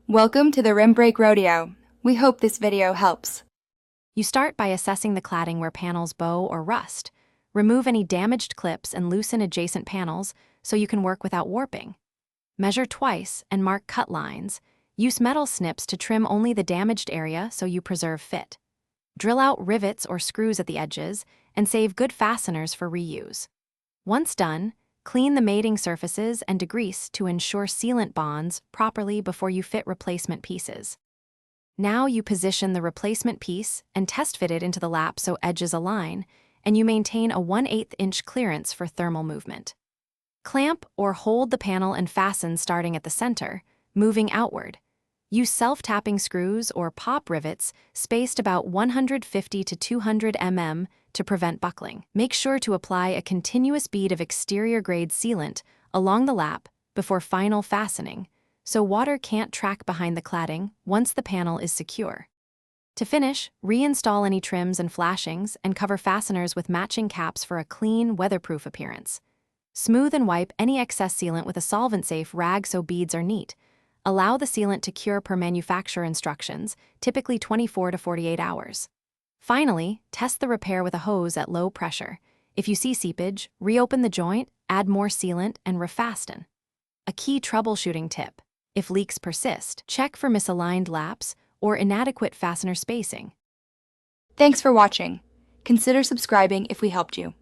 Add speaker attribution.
Speaker 1: Welcome to the Rim Break Rodeo. We hope this video helps.
Speaker 2: You start by assessing the cladding where panels bow or rust. Remove any damaged clips and loosen adjacent panels so you can work without warping. Measure twice and mark cut lines. Use metal snips to trim only the damaged area so you preserve fit. Drill out rivets or screws at the edges and save good fasteners for reuse. Once done, clean the mating surfaces and degrease to ensure sealant bonds properly before you fit replacement pieces. Now you position the replacement piece and test fit it into the lap so edges align, and you maintain a 1/8 inch clearance for thermal movement. Clamp or hold the panel and fasten starting at the center, moving outward. Use self-tapping screws or pop rivets spaced about 150 to 200 mm to prevent buckling. Make sure to apply a continuous bead of exterior-grade sealant along the lap before final fastening, so water can't track behind the cladding once the panel is secure. To finish, reinstall any trims and flashings and cover fasteners with matching caps for a clean, weatherproof appearance. Smooth and wipe any excess sealant with a solvent-safe rag so beads are neat. Allow the sealant to cure per manufacturer instructions, typically 24 to 48 hours. Finally, test the repair with a hose at low pressure. If you see seepage, reopen the joint, add more sealant, and refasten. A key troubleshooting tip: if leaks persist, check for misaligned laps or inadequate fastener spacing.
Speaker 1: Thanks for watching. Consider subscribing if we helped you.